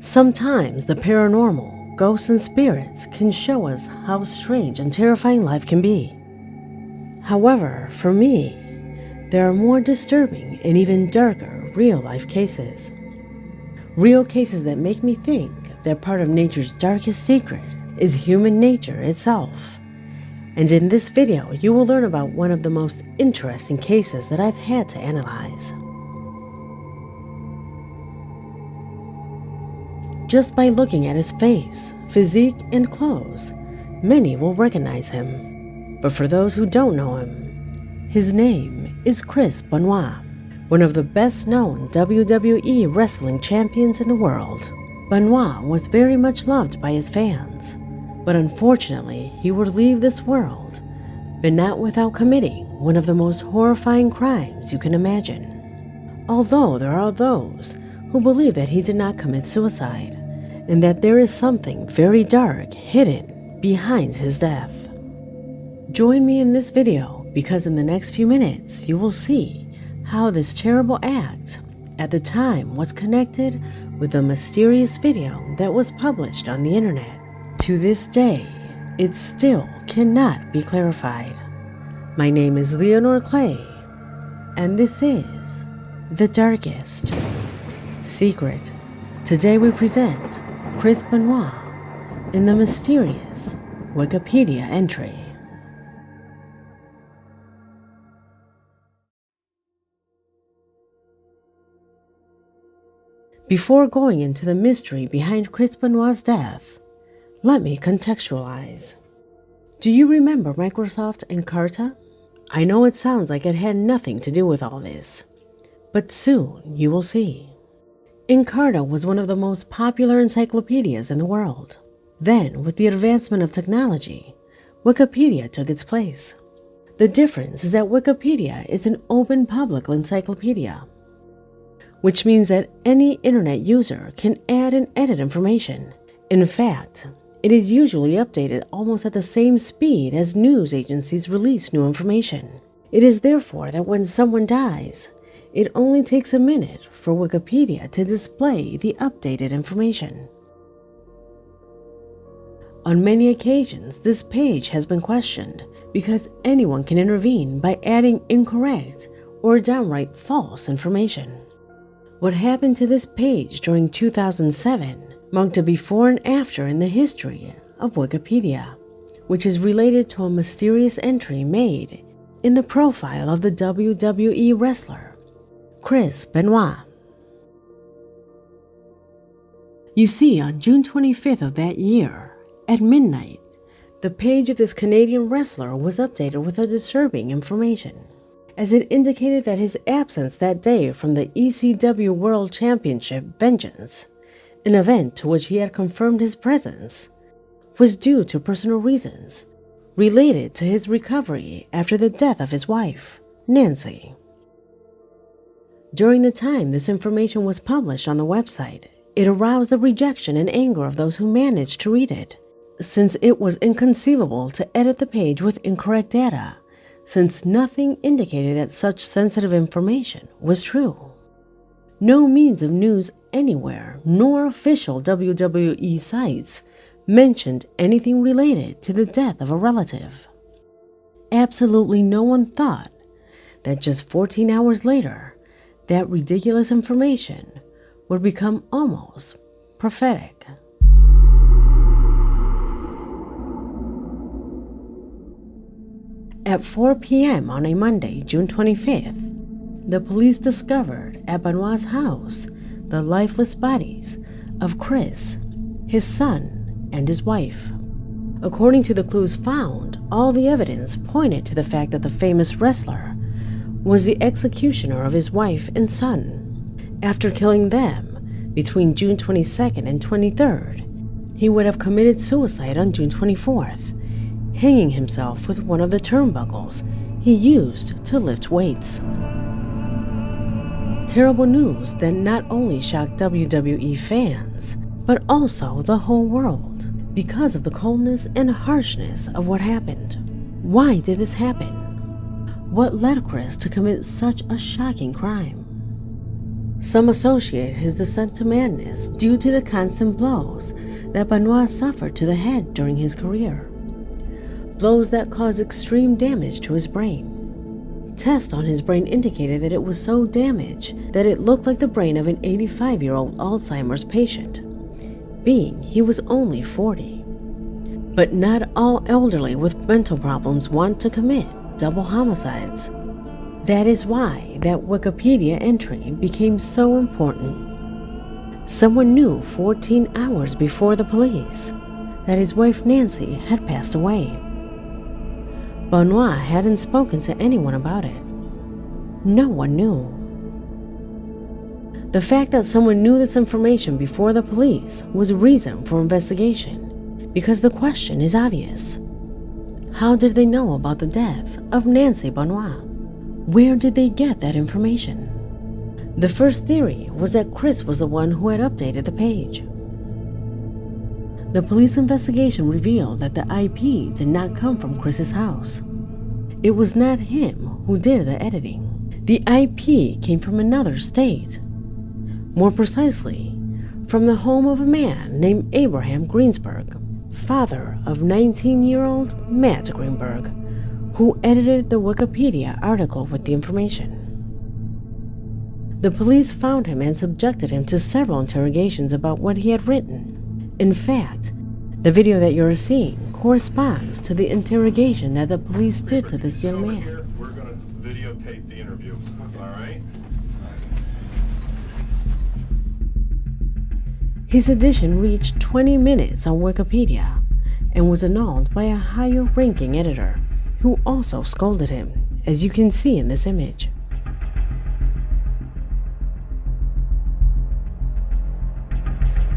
Sometimes the paranormal, ghosts and spirits can show us how strange and terrifying life can be. However, for me, there are more disturbing and even darker real-life cases. Real cases that make me think that part of nature's darkest secret is human nature itself. And in this video, you will learn about one of the most interesting cases that I've had to analyze. Just by looking at his face, physique, and clothes, many will recognize him. But for those who don't know him, his name is Chris Benoit, one of the best-known WWE wrestling champions in the world. Benoit was very much loved by his fans, but unfortunately, he would leave this world, but not without committing one of the most horrifying crimes you can imagine. Although there are those who believe that he did not commit suicide, and that there is something very dark hidden behind his death. Join me in this video because in the next few minutes you will see how this terrible act at the time was connected with a mysterious video that was published on the internet. To this day, it still cannot be clarified. My name is Leonor Clay, and this is The Darkest Secret. Today we present Chris Benoit in the mysterious Wikipedia entry. Before going into the mystery behind Chris Benoit's death, let me contextualize. Do you remember Microsoft Encarta? I know it sounds like it had nothing to do with all this, but soon you will see. Encarta was one of the most popular encyclopedias in the world. Then, with the advancement of technology, Wikipedia took its place. The difference is that Wikipedia is an open public encyclopedia, which means that any internet user can add and edit information. In fact, it is usually updated almost at the same speed as news agencies release new information. It is therefore that when someone dies, it only takes a minute for Wikipedia to display the updated information. On many occasions, this page has been questioned because anyone can intervene by adding incorrect or downright false information. What happened to this page during 2007 marked a before and after in the history of Wikipedia, which is related to a mysterious entry made in the profile of the WWE wrestler, Chris Benoit. You see, on June 25th of that year, at midnight, the page of this Canadian wrestler was updated with a disturbing information, as it indicated that his absence that day from the ECW World Championship Vengeance, an event to which he had confirmed his presence, was due to personal reasons related to his recovery after the death of his wife, Nancy. During the time this information was published on the website, it aroused the rejection and anger of those who managed to read it, since it was inconceivable to edit the page with incorrect data, since nothing indicated that such sensitive information was true. No means of news anywhere, nor official WWE sites, mentioned anything related to the death of a relative. Absolutely no one thought that just 14 hours later, that ridiculous information would become almost prophetic. At 4 p.m. on a Monday, June 25th, the police discovered at Benoit's house the lifeless bodies of Chris, his son, and his wife. According to the clues found, all the evidence pointed to the fact that the famous wrestler was the executioner of his wife and son. After killing them between June 22nd and 23rd, he would have committed suicide on June 24th, hanging himself with one of the turnbuckles he used to lift weights. Terrible news that not only shocked WWE fans, but also the whole world because of the coldness and harshness of what happened. Why did this happen? What led Chris to commit such a shocking crime? Some associate his descent to madness due to the constant blows that Benoit suffered to the head during his career. Blows that caused extreme damage to his brain. Tests on his brain indicated that it was so damaged that it looked like the brain of an 85-year-old Alzheimer's patient, being he was only 40. But not all elderly with mental problems want to commit double homicides. That is why that Wikipedia entry became so important. Someone knew 14 hours before the police that his wife Nancy had passed away. Benoit hadn't spoken to anyone about it. No one knew. The fact that someone knew this information before the police was reason for investigation, because the question is obvious. How did they know about the death of Nancy Benoit? Where did they get that information? The first theory was that Chris was the one who had updated the page. The police investigation revealed that the IP did not come from Chris's house. It was not him who did the editing. The IP came from another state. More precisely, from the home of a man named Abraham Greensburg, father of 19-year-old Matt Greenberg, who edited the Wikipedia article with the information. The police found him and subjected him to several interrogations about what he had written. In fact, the video that you're seeing corresponds to the interrogation that the police did to this young man. We're going to videotape the interview, all right? His edition reached 20 minutes on Wikipedia and was annulled by a higher-ranking editor, who also scolded him, as you can see in this image.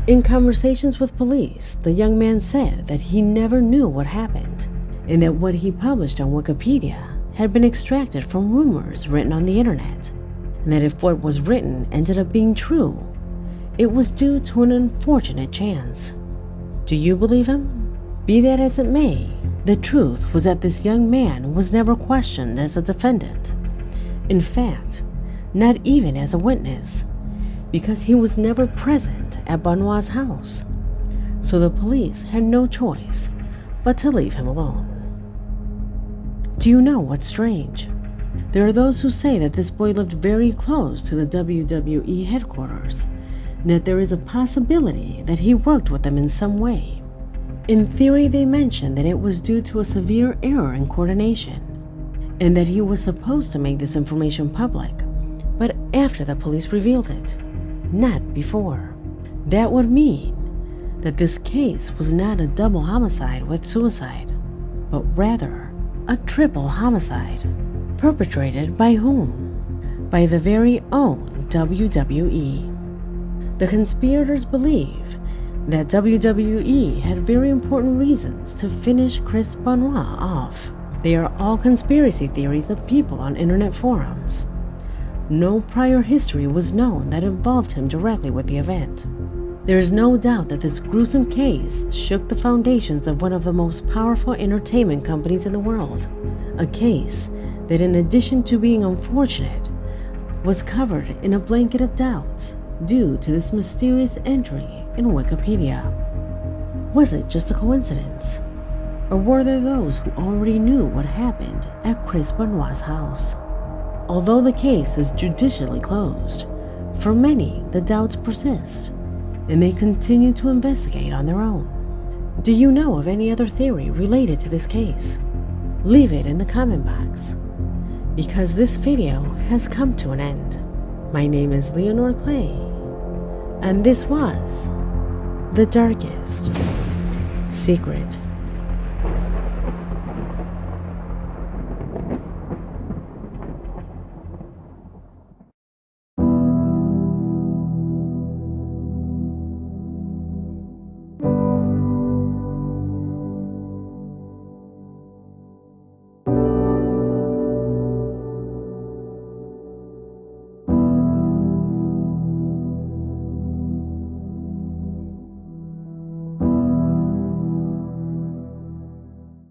In conversations with police, the young man said that he never knew what happened, and that what he published on Wikipedia had been extracted from rumors written on the internet, and that if what was written ended up being true, it was due to an unfortunate chance. Do you believe him? Be that as it may, the truth was that this young man was never questioned as a defendant. In fact, not even as a witness, because he was never present at Benoit's house. So the police had no choice but to leave him alone. Do you know what's strange? There are those who say that this boy lived very close to the WWE headquarters, and that there is a possibility that he worked with them in some way. In theory, they mention that it was due to a severe error in coordination, and that he was supposed to make this information public, but after the police revealed it, not before. That would mean that this case was not a double homicide with suicide, but rather a triple homicide. Perpetrated by whom? By the very own WWE. The conspirators believe that WWE had very important reasons to finish Chris Benoit off. They are all conspiracy theories of people on internet forums. No prior history was known that involved him directly with the event. There is no doubt that this gruesome case shook the foundations of one of the most powerful entertainment companies in the world. A case that, in addition to being unfortunate, was covered in a blanket of doubt due to this mysterious entry in Wikipedia. Was it just a coincidence? Or were there those who already knew what happened at Chris Benoit's house? Although the case is judicially closed, for many the doubts persist, and they continue to investigate on their own. Do you know of any other theory related to this case? Leave it in the comment box, because this video has come to an end. My name is Leonore Clay, and this was The Darkest Secret.